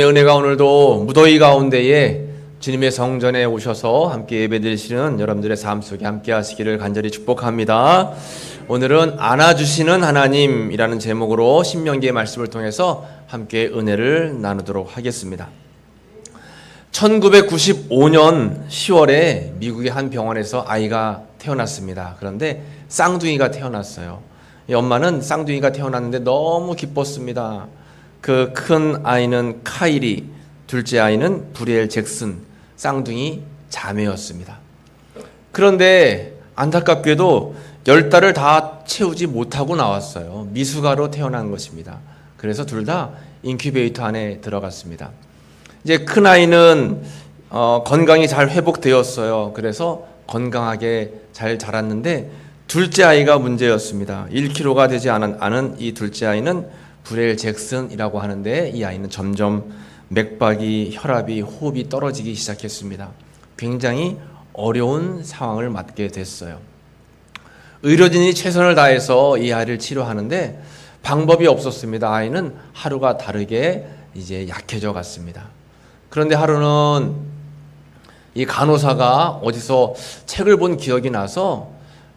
은혜가 오늘도 무더위 가운데에 주님의 성전에 오셔서 함께 예배드리시는 여러분들의 삶 속에 함께 하시기를 간절히 축복합니다. 오늘은 안아주시는 하나님이라는 제목으로 신명기의 말씀을 통해서 함께 은혜를 나누도록 하겠습니다. 1995년 10월에 미국의 한 병원에서 아이가 태어났습니다. 그런데 쌍둥이가 태어났어요. 이 엄마는 쌍둥이가 태어났는데 너무 기뻤습니다. 그 큰 아이는 카일이, 둘째 아이는 브리엘 잭슨, 쌍둥이 자매였습니다. 그런데 안타깝게도 10달을 다 채우지 못하고 나왔어요. 미숙아로 태어난 것입니다. 그래서 둘 다 인큐베이터 안에 들어갔습니다. 이제 큰 아이는 건강이 잘 회복되었어요. 그래서 건강하게 잘 자랐는데 둘째 아이가 문제였습니다. 1kg가 되지 않은 이 둘째 아이는 브레일 잭슨이라고 하는데 이 아이는 점점 맥박이, 혈압이, 호흡이 떨어지기 시작했습니다. 굉장히 어려운 상황을 맞게 됐어요. 의료진이 최선을 다해서 이 아이를 치료하는데 방법이 없었습니다. 아이는 하루가 다르게 이제 약해져 갔습니다. 그런데 하루는 이 간호사가 어디서 책을 본 기억이 나서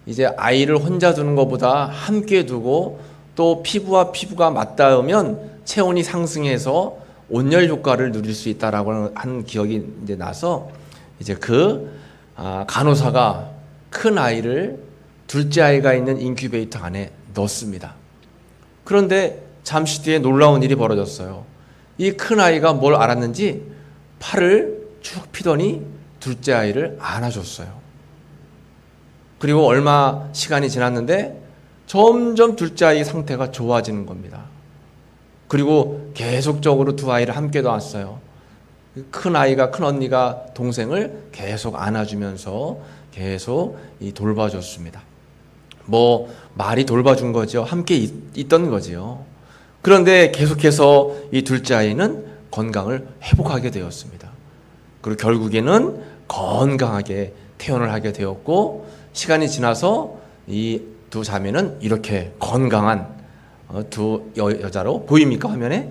이제 아이를 혼자 두는 것보다 함께 두고 또 피부와 피부가 맞닿으면 체온이 상승해서 온열 효과를 누릴 수 있다라고 한 기억이 이제 나서 이제 간호사가 큰 아이를 둘째 아이가 있는 인큐베이터 안에 넣습니다. 그런데 잠시 뒤에 놀라운 일이 벌어졌어요. 이 큰 아이가 뭘 알았는지 팔을 쭉 피더니 둘째 아이를 안아줬어요. 그리고 얼마 시간이 지났는데 점점 둘째 아이 상태가 좋아지는 겁니다. 그리고 계속적으로 두 아이를 함께 놨어요. 큰 아이가, 큰 언니가 동생을 계속 안아주면서 계속 돌봐줬습니다. 말이 돌봐준 거죠. 함께 있던 거죠. 그런데 계속해서 이 둘째 아이는 건강을 회복하게 되었습니다. 그리고 결국에는 건강하게 태어날 하게 되었고, 시간이 지나서 이 두 자매는 이렇게 건강한 두 여자로 보입니까, 화면에?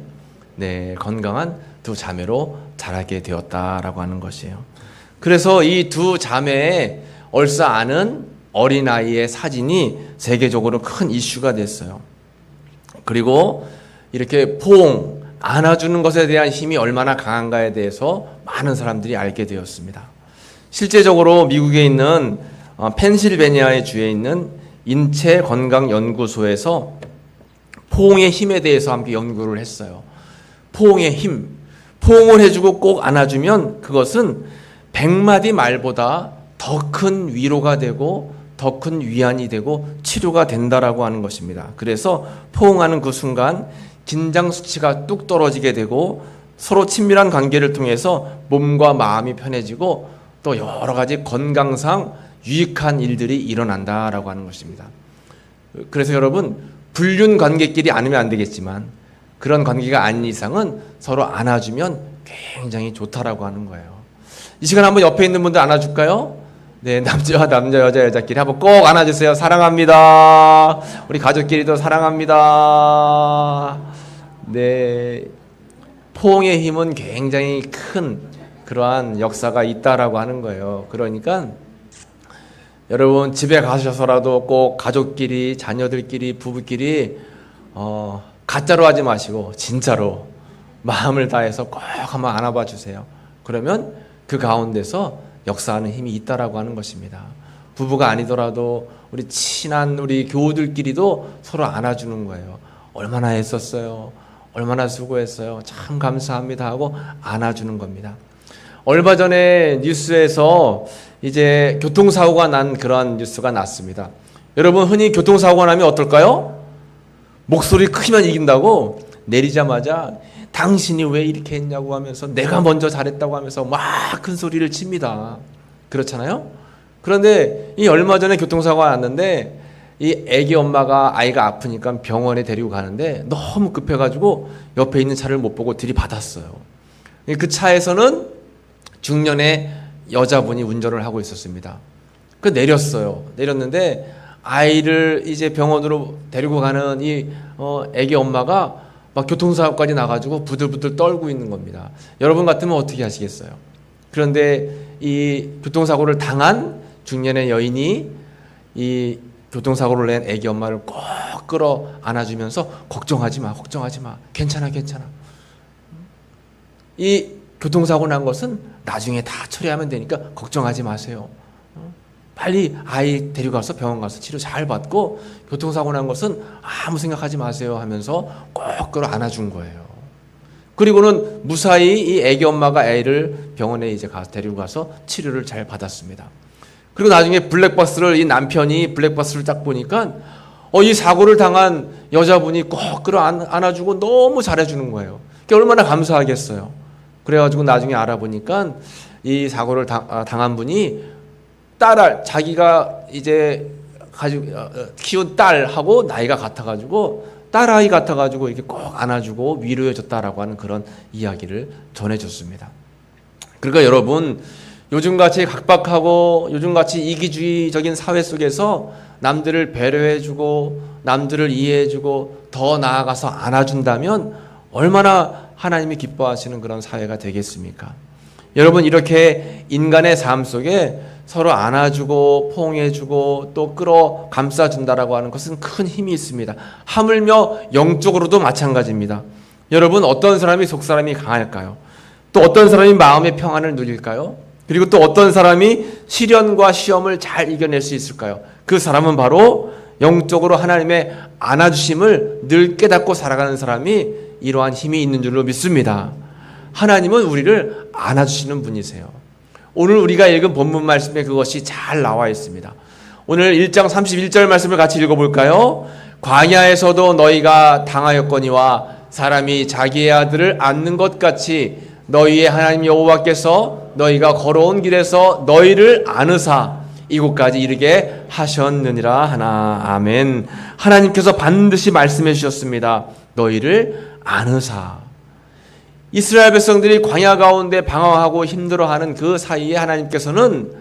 네, 건강한 두 자매로 자라게 되었다라고 하는 것이에요. 그래서 이 두 자매의 얼싸 안은 어린아이의 사진이 세계적으로 큰 이슈가 됐어요. 그리고 이렇게 포옹, 안아주는 것에 대한 힘이 얼마나 강한가에 대해서 많은 사람들이 알게 되었습니다. 실제적으로 미국에 있는 펜실베니아의 주에 있는 인체건강연구소에서 포옹의 힘에 대해서 함께 연구를 했어요. 포옹의 힘, 포옹을 해주고 꼭 안아주면 그것은 100마디 말보다 더 큰 위로가 되고 더 큰 위안이 되고 치료가 된다라고 하는 것입니다. 그래서 포옹하는 그 순간 긴장 수치가 뚝 떨어지게 되고 서로 친밀한 관계를 통해서 몸과 마음이 편해지고 또 여러 가지 건강상 유익한 일들이 일어난다라고 하는 것입니다. 그래서 여러분, 불륜 관계끼리 안으면 안 되겠지만 그런 관계가 아닌 이상은 서로 안아주면 굉장히 좋다라고 하는 거예요. 이 시간 한번 옆에 있는 분들 안아줄까요? 네, 남자, 여자끼리 한번 꼭 안아주세요. 사랑합니다. 우리 가족끼리도 사랑합니다. 네, 포옹의 힘은 굉장히 큰 그러한 역사가 있다라고 하는 거예요. 그러니까 여러분, 집에 가셔서라도 꼭 가족끼리, 자녀들끼리, 부부끼리 가짜로 하지 마시고 진짜로 마음을 다해서 꼭 한번 안아봐 주세요. 그러면 그 가운데서 역사하는 힘이 있다라고 하는 것입니다. 부부가 아니더라도 우리 친한 우리 교우들끼리도 서로 안아주는 거예요. 얼마나 애썼어요. 얼마나 수고했어요. 참 감사합니다 하고 안아주는 겁니다. 얼마 전에 뉴스에서 이제 교통사고가 난 그런 뉴스가 났습니다. 여러분, 흔히 교통사고가 나면 어떨까요? 목소리 크면 이긴다고 내리자마자 당신이 왜 이렇게 했냐고 하면서 내가 먼저 잘했다고 하면서 막 큰 소리를 칩니다. 그렇잖아요? 그런데 이 얼마 전에 교통사고가 났는데 이 애기 엄마가 아이가 아프니까 병원에 데리고 가는데 너무 급해가지고 옆에 있는 차를 못 보고 들이받았어요. 그 차에서는 중년의 여자분이 운전을 하고 있었습니다. 내렸어요. 내렸는데 아이를 이제 병원으로 데리고 가는 이 애기 엄마가 막 교통사고까지 나가지고 부들부들 떨고 있는 겁니다. 여러분 같으면 어떻게 하시겠어요? 그런데 이 교통사고를 당한 중년의 여인이 이 교통사고를 낸 애기 엄마를 꼭 끌어 안아주면서 걱정하지 마, 걱정하지 마, 괜찮아, 괜찮아. 이 교통사고 난 것은 나중에 다 처리하면 되니까 걱정하지 마세요. 빨리 아이 데려가서 병원 가서 치료 잘 받고 교통사고 난 것은 아무 생각하지 마세요 하면서 꼭 끌어 안아준 거예요. 그리고는 무사히 이 애기 엄마가 애를 병원에 이제 가서 데리고 가서 치료를 잘 받았습니다. 그리고 나중에 블랙박스를 이 남편이 블랙박스를 딱 보니까 이 사고를 당한 여자분이 꼭 끌어 안아주고 너무 잘해주는 거예요. 그게 얼마나 감사하겠어요. 그래가지고 나중에 알아보니까 이 사고를 당한 분이 자기가 이제 가지고 키운 딸하고 나이가 같아가지고 딸아이 같아가지고 이렇게 꼭 안아주고 위로해줬다라고 하는 그런 이야기를 전해줬습니다. 그러니까 여러분, 요즘같이 각박하고 요즘같이 이기주의적인 사회 속에서 남들을 배려해주고 남들을 이해해주고 더 나아가서 안아준다면 얼마나 하나님이 기뻐하시는 그런 사회가 되겠습니까? 여러분, 이렇게 인간의 삶 속에 서로 안아주고 포옹해주고 또 끌어 감싸준다라고 하는 것은 큰 힘이 있습니다. 하물며 영적으로도 마찬가지입니다. 여러분, 어떤 사람이 속사람이 강할까요? 또 어떤 사람이 마음의 평안을 누릴까요? 그리고 또 어떤 사람이 시련과 시험을 잘 이겨낼 수 있을까요? 그 사람은 바로 영적으로 하나님의 안아주심을 늘 깨닫고 살아가는 사람이 이러한 힘이 있는 줄로 믿습니다. 하나님은 우리를 안아주시는 분이세요. 오늘 우리가 읽은 본문 말씀에 그것이 잘 나와 있습니다. 오늘 1장 31절 말씀을 같이 읽어볼까요? 광야에서도 너희가 당하였거니와 사람이 자기의 아들을 안는 것 같이 너희의 하나님 여호와께서 너희가 걸어온 길에서 너희를 안으사 이곳까지 이르게 하셨느니라 하나. 아멘. 하나님께서 반드시 말씀해 주셨습니다. 너희를 안으사. 이스라엘 백성들이 광야 가운데 방황하고 힘들어하는 그 사이에 하나님께서는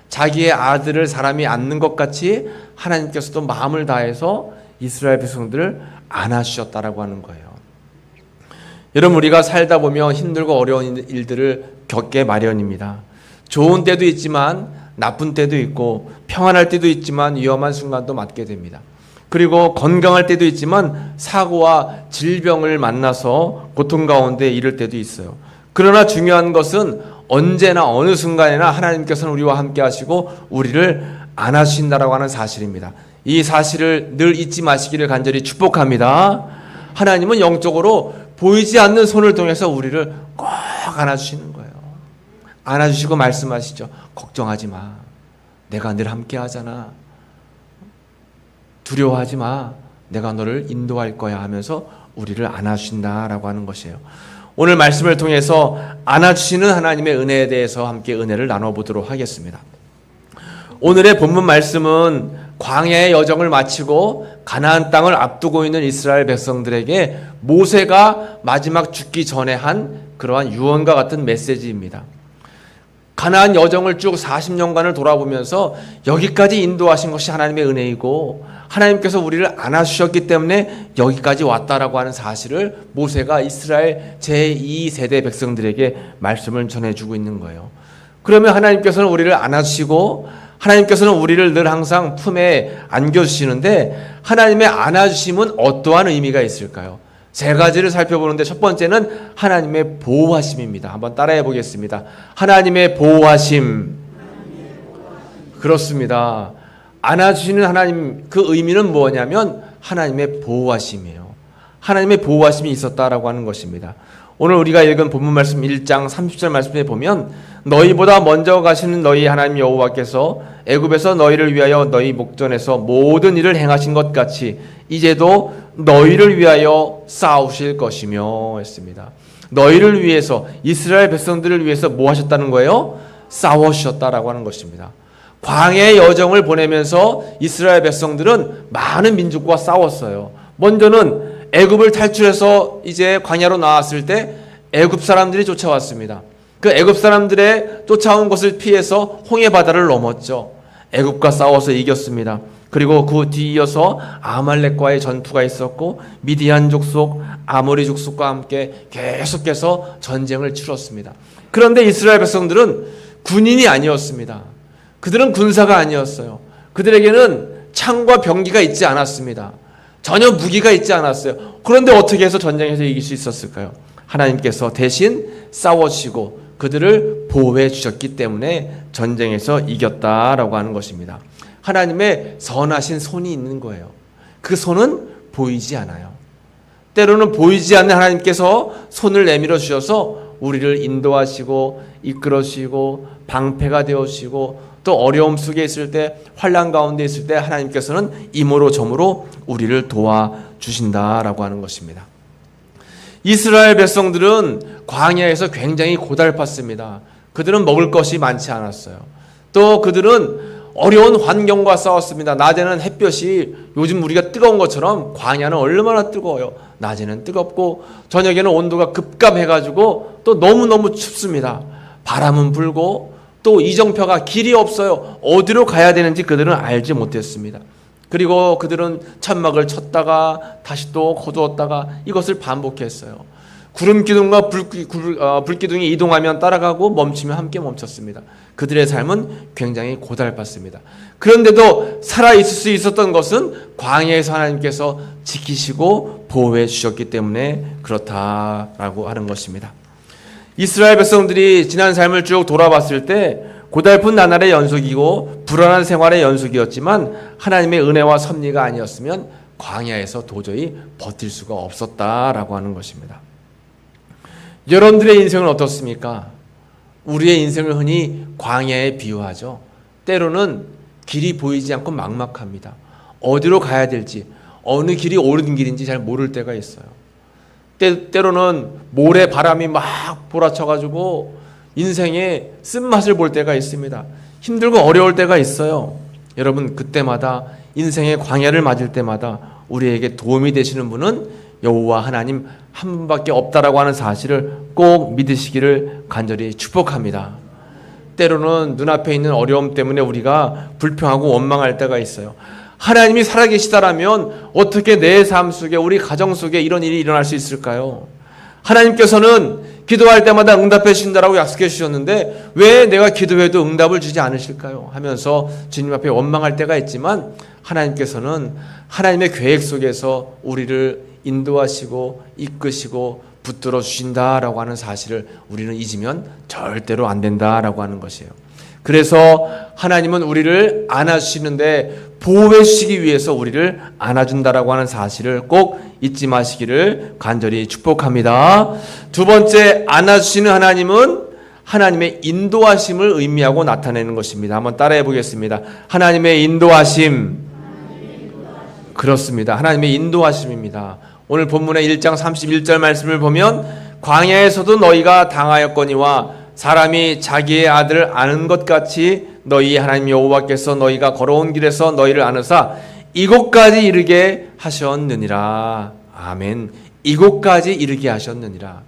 자기의 아들을 사람이 안는 것 같이 하나님께서도 마음을 다해서 이스라엘 백성들을 안아주셨다라고 하는 거예요. 여러분, 우리가 살다 보면 힘들고 어려운 일들을 겪게 마련입니다. 좋은 때도 있지만 나쁜 때도 있고 평안할 때도 있지만 위험한 순간도 맞게 됩니다. 그리고 건강할 때도 있지만 사고와 질병을 만나서 고통 가운데 이를 때도 있어요. 그러나 중요한 것은 언제나 어느 순간에나 하나님께서는 우리와 함께 하시고 우리를 안아주신다라고 하는 사실입니다. 이 사실을 늘 잊지 마시기를 간절히 축복합니다. 하나님은 영적으로 보이지 않는 손을 통해서 우리를 꼭 안아주시는 거예요. 안아주시고 말씀하시죠. 걱정하지 마. 내가 늘 함께 하잖아. 두려워하지 마. 내가 너를 인도할 거야 하면서 우리를 안아주신다라고 하는 것이에요. 오늘 말씀을 통해서 안아주시는 하나님의 은혜에 대해서 함께 은혜를 나눠보도록 하겠습니다. 오늘의 본문 말씀은 광야의 여정을 마치고 가나안 땅을 앞두고 있는 이스라엘 백성들에게 모세가 마지막 죽기 전에 한 그러한 유언과 같은 메시지입니다. 가나안 여정을 쭉 40년간을 돌아보면서 여기까지 인도하신 것이 하나님의 은혜이고 하나님께서 우리를 안아주셨기 때문에 여기까지 왔다라고 하는 사실을 모세가 이스라엘 제2세대 백성들에게 말씀을 전해주고 있는 거예요. 그러면 하나님께서는 우리를 안아주시고 하나님께서는 우리를 늘 항상 품에 안겨주시는데 하나님의 안아주심은 어떠한 의미가 있을까요? 세 가지를 살펴보는데 첫 번째는 하나님의 보호하심입니다. 한번 따라해 보겠습니다. 하나님의 보호하심. 그렇습니다. 안아주시는 하나님, 그 의미는 뭐냐면 하나님의 보호하심이에요. 하나님의 보호하심이 있었다라고 하는 것입니다. 오늘 우리가 읽은 본문 말씀 1장 30절 말씀에 보면 너희보다 먼저 가시는 너희 하나님 여호와께서 애굽에서 너희를 위하여 너희 목전에서 모든 일을 행하신 것 같이 이제도 너희를 위하여 싸우실 것이며 했습니다. 너희를 위해서, 이스라엘 백성들을 위해서 뭐 하셨다는 거예요? 싸우셨다라고 하는 것입니다. 광야의 여정을 보내면서 이스라엘 백성들은 많은 민족과 싸웠어요. 먼저는 애굽을 탈출해서 이제 광야로 나왔을 때 애굽 사람들이 쫓아왔습니다. 그 애굽 사람들의 쫓아온 것을 피해서 홍해 바다를 넘었죠. 애굽과 싸워서 이겼습니다. 그리고 그 뒤이어서 아말렉과의 전투가 있었고 미디안 족속, 아모리 족속과 함께 계속해서 전쟁을 치렀습니다. 그런데 이스라엘 백성들은 군인이 아니었습니다. 그들은 군사가 아니었어요. 그들에게는 창과 병기가 있지 않았습니다. 전혀 무기가 있지 않았어요. 그런데 어떻게 해서 전쟁에서 이길 수 있었을까요? 하나님께서 대신 싸워주시고 그들을 보호해 주셨기 때문에 전쟁에서 이겼다라고 하는 것입니다. 하나님의 선하신 손이 있는 거예요. 그 손은 보이지 않아요. 때로는 보이지 않는 하나님께서 손을 내밀어 주셔서 우리를 인도하시고 이끌어 주시고 방패가 되어 주시고 또 어려움 속에 있을 때, 환난 가운데 있을 때 하나님께서는 이모로 저모로 우리를 도와주신다라고 하는 것입니다. 이스라엘 백성들은 광야에서 굉장히 고달팠습니다. 그들은 먹을 것이 많지 않았어요. 또 그들은 어려운 환경과 싸웠습니다. 낮에는 햇볕이 요즘 우리가 뜨거운 것처럼 광야는 얼마나 뜨거워요. 낮에는 뜨겁고 저녁에는 온도가 급감해가지고 또 너무너무 춥습니다. 바람은 불고 또 이정표가 길이 없어요. 어디로 가야 되는지 그들은 알지 못했습니다. 그리고 그들은 천막을 쳤다가 다시 또 거두었다가 이것을 반복했어요. 구름 기둥과 불기둥이 이동하면 따라가고 멈추면 함께 멈췄습니다. 그들의 삶은 굉장히 고달팠습니다. 그런데도 살아있을 수 있었던 것은 광야에서 하나님께서 지키시고 보호해 주셨기 때문에 그렇다라고 하는 것입니다. 이스라엘 백성들이 지난 삶을 쭉 돌아봤을 때 고달픈 나날의 연속이고 불안한 생활의 연속이었지만 하나님의 은혜와 섭리가 아니었으면 광야에서 도저히 버틸 수가 없었다라고 하는 것입니다. 여러분들의 인생은 어떻습니까? 우리의 인생을 흔히 광야에 비유하죠. 때로는 길이 보이지 않고 막막합니다. 어디로 가야 될지, 어느 길이 옳은 길인지 잘 모를 때가 있어요. 때로는 모래 바람이 막 몰아쳐가지고 인생의 쓴맛을 볼 때가 있습니다. 힘들고 어려울 때가 있어요. 여러분, 그때마다 인생의 광야를 맞을 때마다 우리에게 도움이 되시는 분은 여호와 하나님 한 분밖에 없다라고 하는 사실을 꼭 믿으시기를 간절히 축복합니다. 때로는 눈앞에 있는 어려움 때문에 우리가 불평하고 원망할 때가 있어요. 하나님이 살아계시다라면 어떻게 내 삶 속에 우리 가정 속에 이런 일이 일어날 수 있을까요? 하나님께서는 기도할 때마다 응답해 주신다라고 약속해 주셨는데 왜 내가 기도해도 응답을 주지 않으실까요? 하면서 주님 앞에 원망할 때가 있지만 하나님께서는 하나님의 계획 속에서 우리를 인도하시고 이끄시고 붙들어 주신다라고 하는 사실을 우리는 잊으면 절대로 안 된다라고 하는 것이에요. 그래서 하나님은 우리를 안아주시는데 보호해 주시기 위해서 우리를 안아준다라고 하는 사실을 꼭 잊지 마시기를 간절히 축복합니다. 두 번째, 안아주시는 하나님은 하나님의 인도하심을 의미하고 나타내는 것입니다. 한번 따라해 보겠습니다. 하나님의 인도하심. 그렇습니다. 하나님의 인도하심입니다. 오늘 본문의 1장 31절 말씀을 보면 광야에서도 너희가 당하였거니와 사람이 자기의 아들을 아는 것 같이 너희 하나님 여호와께서 너희가 걸어온 길에서 너희를 안으사 이곳까지 이르게 하셨느니라. 아멘. 이곳까지 이르게 하셨느니라.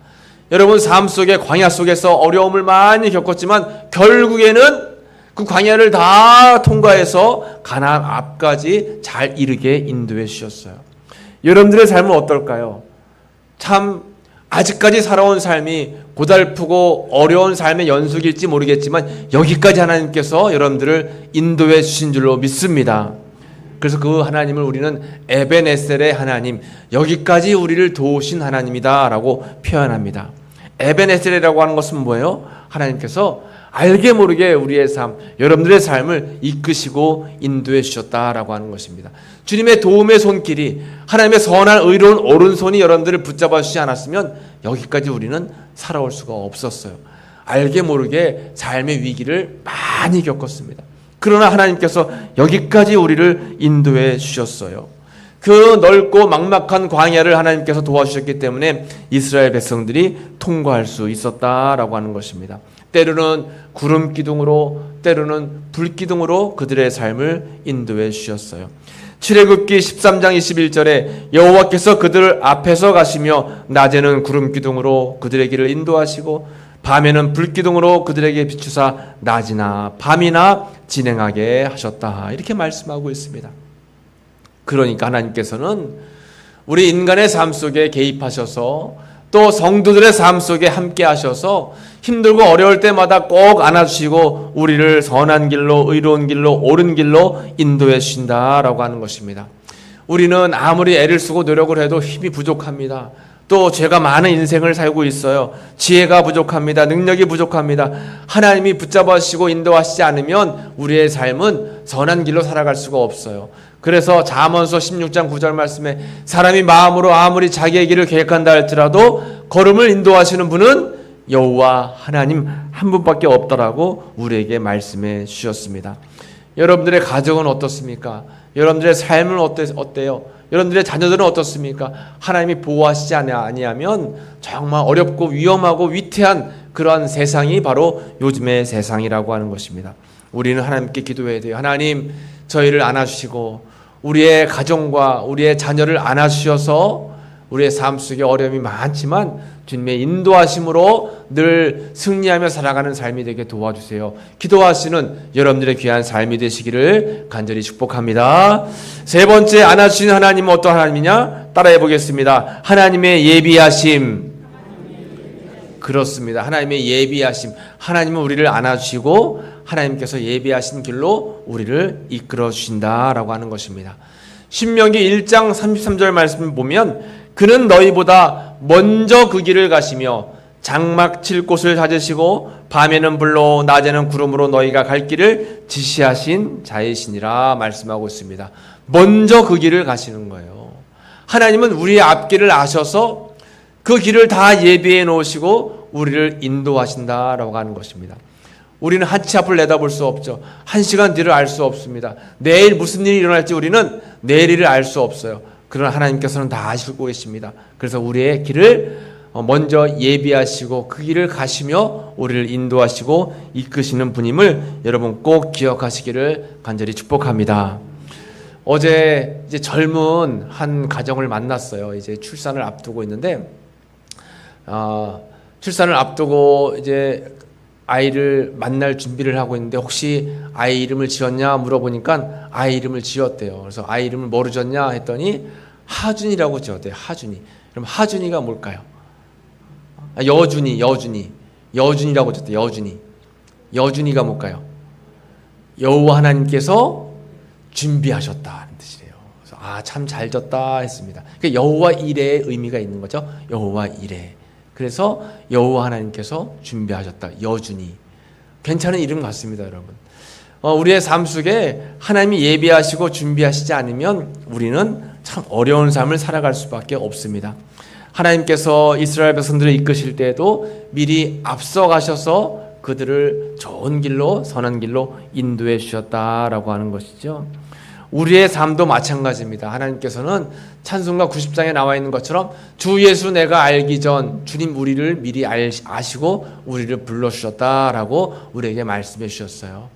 여러분, 삶 속에 광야 속에서 어려움을 많이 겪었지만 결국에는 그 광야를 다 통과해서 가나안 앞까지 잘 이르게 인도해 주셨어요. 여러분들의 삶은 어떨까요? 참 아직까지 살아온 삶이 고달프고 어려운 삶의 연속일지 모르겠지만 여기까지 하나님께서 여러분들을 인도해 주신 줄로 믿습니다. 그래서 그 하나님을 우리는 에벤에셀의 하나님, 여기까지 우리를 도우신 하나님이다 라고 표현합니다. 에벤에셀이라고 하는 것은 뭐예요? 하나님께서 알게 모르게 우리의 삶, 여러분들의 삶을 이끄시고 인도해 주셨다라고 하는 것입니다. 주님의 도움의 손길이, 하나님의 선한 의로운 오른손이 여러분들을 붙잡아 주지 않았으면 여기까지 우리는 살아올 수가 없었어요. 알게 모르게 삶의 위기를 많이 겪었습니다. 그러나 하나님께서 여기까지 우리를 인도해 주셨어요. 그 넓고 막막한 광야를 하나님께서 도와주셨기 때문에 이스라엘 백성들이 통과할 수 있었다라고 하는 것입니다. 때로는 구름 기둥으로, 때로는 불 기둥으로 그들의 삶을 인도해 주셨어요. 출애굽기 13장 21절에 여호와께서 그들 앞에서 가시며 낮에는 구름 기둥으로 그들의 길을 인도하시고 밤에는 불 기둥으로 그들에게 비추사 낮이나 밤이나 진행하게 하셨다. 이렇게 말씀하고 있습니다. 그러니까 하나님께서는 우리 인간의 삶 속에 개입하셔서 또 성도들의 삶 속에 함께 하셔서 힘들고 어려울 때마다 꼭 안아주시고 우리를 선한 길로, 의로운 길로, 옳은 길로 인도해 주신다라고 하는 것입니다. 우리는 아무리 애를 쓰고 노력을 해도 힘이 부족합니다. 또 죄가 많은 인생을 살고 있어요. 지혜가 부족합니다. 능력이 부족합니다. 하나님이 붙잡아 주시고 인도하시지 않으면 우리의 삶은 선한 길로 살아갈 수가 없어요. 그래서 잠언서 16장 9절 말씀에 사람이 마음으로 아무리 자기의 길을 계획한다 할지라도 걸음을 인도하시는 분은 여호와 하나님 한 분밖에 없더라고 우리에게 말씀해 주셨습니다. 여러분들의 가정은 어떻습니까? 여러분들의 삶은 어때요? 여러분들의 자녀들은 어떻습니까? 하나님이 보호하시지 아니하면 정말 어렵고 위험하고 위태한 그러한 세상이 바로 요즘의 세상이라고 하는 것입니다. 우리는 하나님께 기도해야 돼요. 하나님, 저희를 안아주시고 우리의 가정과 우리의 자녀를 안아주셔서 우리의 삶 속에 어려움이 많지만 주님의 인도하심으로 늘 승리하며 살아가는 삶이 되게 도와주세요. 기도하시는 여러분들의 귀한 삶이 되시기를 간절히 축복합니다. 세 번째, 안아주시는 하나님은 어떤 하나님이냐? 따라해 보겠습니다. 하나님의 예비하심. 그렇습니다. 하나님의 예비하심. 하나님은 우리를 안아주시고 하나님께서 예비하신 길로 우리를 이끌어 주신다라고 하는 것입니다. 신명기 1장 33절 말씀을 보면 그는 너희보다 먼저 그 길을 가시며 장막 칠 곳을 찾으시고 밤에는 불로 낮에는 구름으로 너희가 갈 길을 지시하신 자이시니라 말씀하고 있습니다. 먼저 그 길을 가시는 거예요. 하나님은 우리의 앞길을 아셔서 그 길을 다 예비해 놓으시고 우리를 인도하신다라고 하는 것입니다. 우리는 한치 앞을 내다볼 수 없죠. 한 시간 뒤를 알 수 없습니다. 내일 무슨 일이 일어날지 우리는 내일을 알 수 없어요. 그러나 하나님께서는 다 아시고 계십니다. 그래서 우리의 길을 먼저 예비하시고 그 길을 가시며 우리를 인도하시고 이끄시는 분임을 여러분 꼭 기억하시기를 간절히 축복합니다. 어제 이제 젊은 한 가정을 만났어요. 이제 출산을 앞두고 있는데, 출산을 앞두고 이제 아이를 만날 준비를 하고 있는데 혹시 아이 이름을 지었냐 물어보니까 아이 이름을 지었대요. 그래서 아이 이름을 뭐로 지었냐 했더니 하준이라고 지었대요. 하준이. 그럼 하준이가 뭘까요? 여준이라고 지었대요. 여준이가 뭘까요? 여호와 하나님께서 준비하셨다는 뜻이래요. 그래서 참 잘 졌다 했습니다. 그러니까 여호와 이레의 의미가 있는 거죠. 여호와 이레. 그래서 여호와 하나님께서 준비하셨다. 여준이. 괜찮은 이름 같습니다, 여러분. 우리의 삶 속에 하나님이 예비하시고 준비하시지 않으면 우리는 참 어려운 삶을 살아갈 수밖에 없습니다. 하나님께서 이스라엘 백성들을 이끄실 때에도 미리 앞서가셔서 그들을 좋은 길로, 선한 길로 인도해 주셨다라고 하는 것이죠. 우리의 삶도 마찬가지입니다. 하나님께서는 찬송가 90장에 나와 있는 것처럼 주 예수 내가 알기 전 주님 우리를 미리 아시고 우리를 불러주셨다라고 우리에게 말씀해 주셨어요.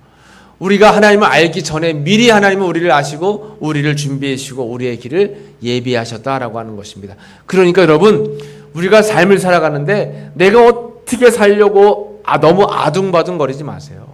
우리가 하나님을 알기 전에 미리 하나님은 우리를 아시고 우리를 준비해 주시고 우리의 길을 예비하셨다라고 하는 것입니다. 그러니까 여러분, 우리가 삶을 살아가는데 내가 어떻게 살려고 너무 아둥바둥거리지 마세요.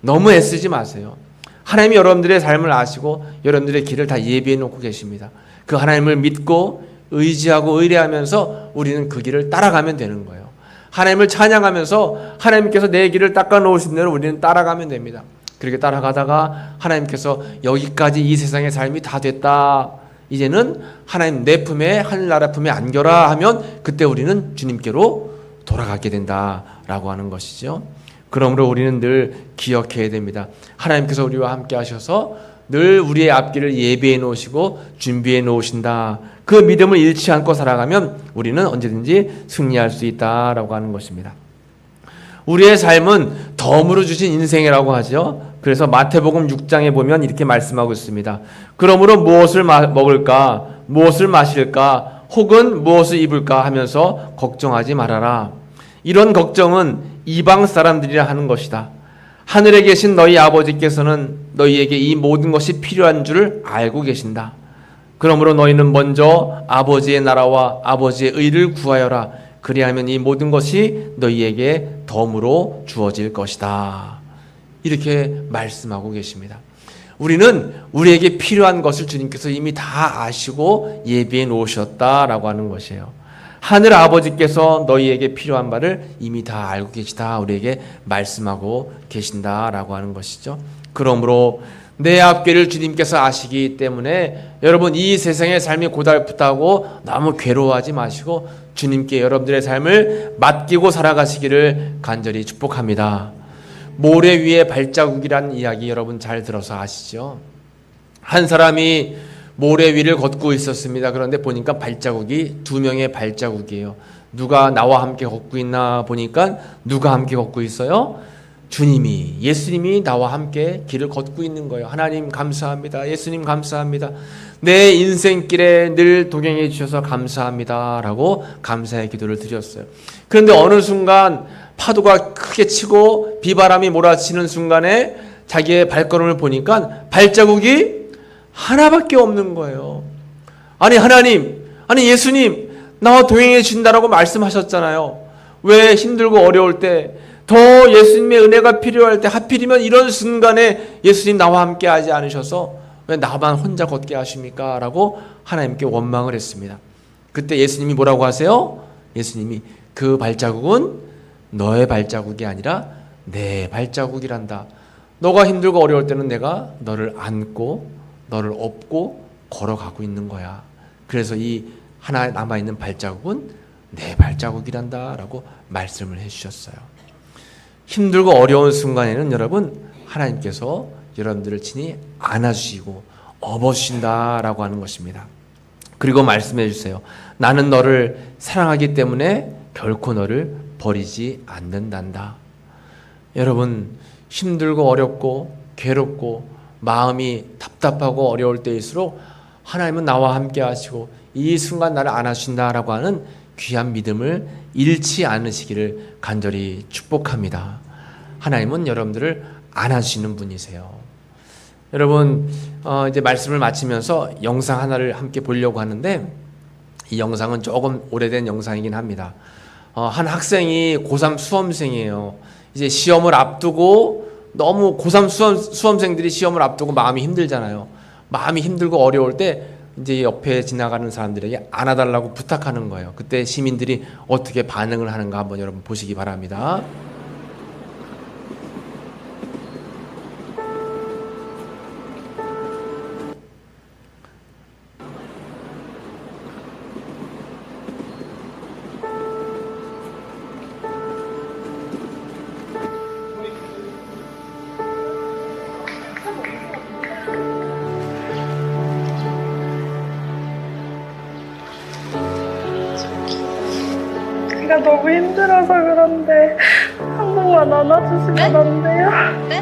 너무 애쓰지 마세요. 하나님이 여러분들의 삶을 아시고 여러분들의 길을 다 예비해 놓고 계십니다. 그 하나님을 믿고 의지하고 의뢰하면서 우리는 그 길을 따라가면 되는 거예요. 하나님을 찬양하면서 하나님께서 내 길을 닦아 놓으신 대로 우리는 따라가면 됩니다. 그렇게 따라가다가 하나님께서 여기까지 이 세상의 삶이 다 됐다. 이제는 하나님 내 품에 하늘나라 품에 안겨라 하면 그때 우리는 주님께로 돌아가게 된다라고 하는 것이죠. 그러므로 우리는 늘 기억해야 됩니다. 하나님께서 우리와 함께 하셔서 늘 우리의 앞길을 예비해 놓으시고 준비해 놓으신다. 그 믿음을 잃지 않고 살아가면 우리는 언제든지 승리할 수 있다라고 하는 것입니다. 우리의 삶은 덤으로 주신 인생이라고 하죠. 그래서 마태복음 6장에 보면 이렇게 말씀하고 있습니다. 그러므로 무엇을 먹을까, 무엇을 마실까, 혹은 무엇을 입을까 하면서 걱정하지 말아라. 이런 걱정은 이방 사람들이라 하는 것이다. 하늘에 계신 너희 아버지께서는 너희에게 이 모든 것이 필요한 줄을 알고 계신다. 그러므로 너희는 먼저 아버지의 나라와 아버지의 의를 구하여라. 그리하면 이 모든 것이 너희에게 덤으로 주어질 것이다. 이렇게 말씀하고 계십니다. 우리는 우리에게 필요한 것을 주님께서 이미 다 아시고 예비해 놓으셨다라고 하는 것이에요. 하늘 아버지께서 너희에게 필요한 바를 이미 다 알고 계시다 우리에게 말씀하고 계신다라고 하는 것이죠. 그러므로 내 앞길을 주님께서 아시기 때문에 여러분 이 세상의 삶이 고달프다고 너무 괴로워하지 마시고 주님께 여러분들의 삶을 맡기고 살아가시기를 간절히 축복합니다. 모래 위에 발자국이라는 이야기 여러분 잘 들어서 아시죠? 한 사람이 모래 위를 걷고 있었습니다. 그런데 보니까 발자국이 2명의 발자국이에요. 누가 나와 함께 걷고 있나 보니까 누가 함께 걷고 있어요? 주님이, 예수님이 나와 함께 길을 걷고 있는 거예요. 하나님 감사합니다. 예수님 감사합니다. 내 인생길에 늘 동행해 주셔서 감사합니다 라고 감사의 기도를 드렸어요. 그런데 어느 순간 파도가 크게 치고 비바람이 몰아치는 순간에 자기의 발걸음을 보니까 발자국이 하나밖에 없는 거예요. 아니 하나님, 아니 예수님 나와 동행해 주신다라고 말씀하셨잖아요. 왜 힘들고 어려울 때 더 예수님의 은혜가 필요할 때 하필이면 이런 순간에 예수님 나와 함께 하지 않으셔서 왜 나만 혼자 걷게 하십니까? 라고 하나님께 원망을 했습니다. 그때 예수님이 뭐라고 하세요? 예수님이 그 발자국은 너의 발자국이 아니라 내 발자국이란다. 너가 힘들고 어려울 때는 내가 너를 안고 너를 업고 걸어가고 있는 거야. 그래서 이 하나 남아있는 발자국은 내 발자국이란다 라고 말씀을 해주셨어요. 힘들고 어려운 순간에는 여러분 하나님께서 여러분들을 친히 안아주시고 업어주신다라고 하는 것입니다. 그리고 말씀해 주세요. 나는 너를 사랑하기 때문에 결코 너를 버리지 않는단다. 여러분 힘들고 어렵고 괴롭고 마음이 답답하고 어려울 때일수록 하나님은 나와 함께 하시고 이 순간 나를 안아주신다라고 하는 귀한 믿음을 잃지 않으시기를 간절히 축복합니다. 하나님은 여러분들을 안아주시는 분이세요. 여러분 이제 말씀을 마치면서 영상 하나를 함께 보려고 하는데 이 영상은 조금 오래된 영상이긴 합니다. 한 학생이 고3 수험생이에요. 이제 시험을 앞두고 너무 고3 수험생들이 시험을 앞두고 마음이 힘들잖아요. 마음이 힘들고 어려울 때 이제 옆에 지나가는 사람들에게 안아달라고 부탁하는 거예요. 그때 시민들이 어떻게 반응을 하는가 한번 여러분 보시기 바랍니다. 제가 너무 힘들어서 그런데 한 번만 안아주시면 안 돼요? 네?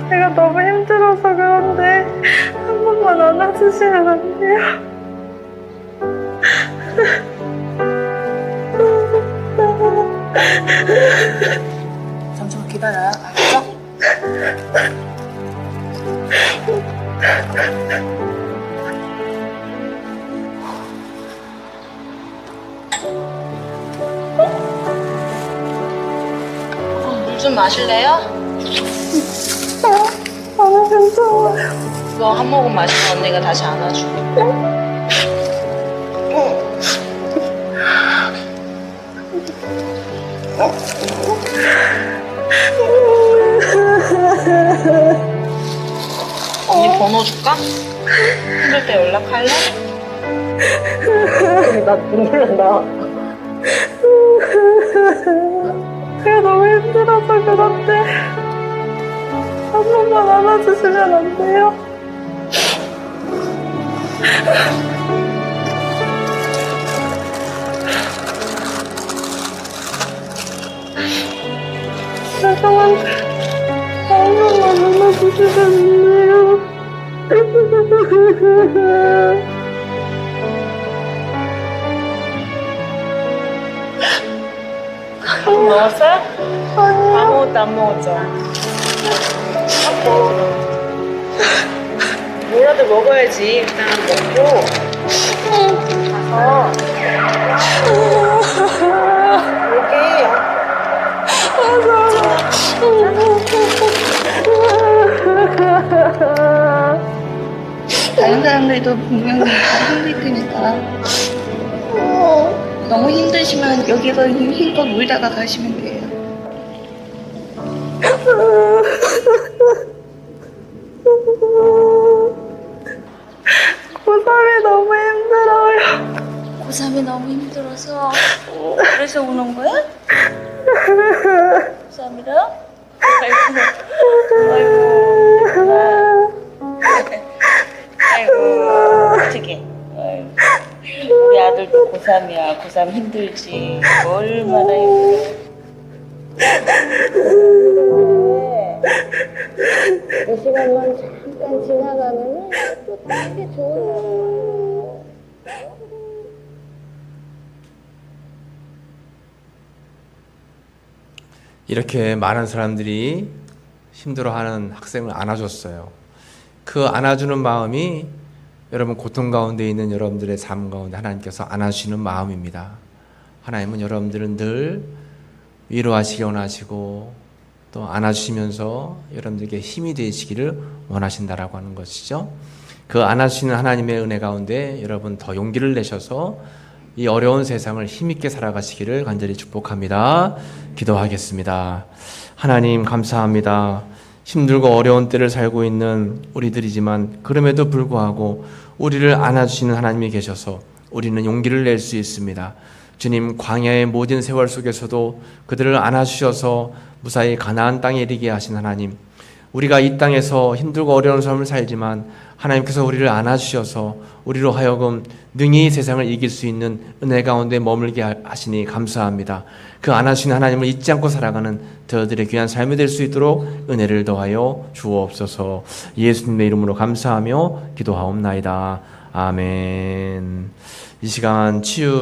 제가 너무 힘들어서 그런데 한 번만 안아주시면 안 돼요? 잠시만 기다려요. 알겠죠? 물 좀 마실래요? 아니 괜찮아요. 이거 한 모금 마시면 언니가 다시 안아줄게. 언니 번호 줄까? 힘들 때 연락할래? 나 눈물 나. 제가 너무 힘들어서 그런데 한 번만 안아주시면 안 돼요? 죄송한데 한 번만 안아주시면 안 돼요? 밥 먹었어요? 아니요. 아무것도 안 먹었죠? 뭐라도 먹어야지. 일단 먹고 가서 볼게. 다른 사람들도 분명히 다 힘들 테니까 너무 힘드시면 여기서 힘껏 울다가 가시면 돼요. 고3이 너무 힘들어요. 고3이 너무 힘들어서 그래서 우는 거야? 고3이라? 아이고 어떡해. 우리 아들도 고3이야. 고3 힘들지. 얼마나 힘들어. 이 시간만 잠깐 지나가면은 또 되게 좋은. 이렇게 많은 사람들이 힘들어하는 학생을 안아줬어요. 그 안아주는 마음이 여러분 고통 가운데 있는 여러분들의 삶 가운데 하나님께서 안아주시는 마음입니다. 하나님은 여러분들은 늘 위로하시기 원하시고 또 안아주시면서 여러분들에게 힘이 되시기를 원하신다라고 하는 것이죠. 그 안아주시는 하나님의 은혜 가운데 여러분 더 용기를 내셔서 이 어려운 세상을 힘있게 살아가시기를 간절히 축복합니다. 기도하겠습니다. 하나님 감사합니다. 힘들고 어려운 때를 살고 있는 우리들이지만 그럼에도 불구하고 우리를 안아주시는 하나님이 계셔서 우리는 용기를 낼 수 있습니다. 주님, 광야의 모든 세월 속에서도 그들을 안아주셔서 무사히 가나안 땅에 이르게 하신 하나님, 우리가 이 땅에서 힘들고 어려운 삶을 살지만 하나님께서 우리를 안아주셔서 우리로 하여금 능히 세상을 이길 수 있는 은혜 가운데 머물게 하시니 감사합니다. 그 안아주시는 하나님을 잊지 않고 살아가는 저들의 귀한 삶이 될 수 있도록 은혜를 더하여 주옵소서. 예수님의 이름으로 감사하며 기도하옵나이다. 아멘. 이 시간 치유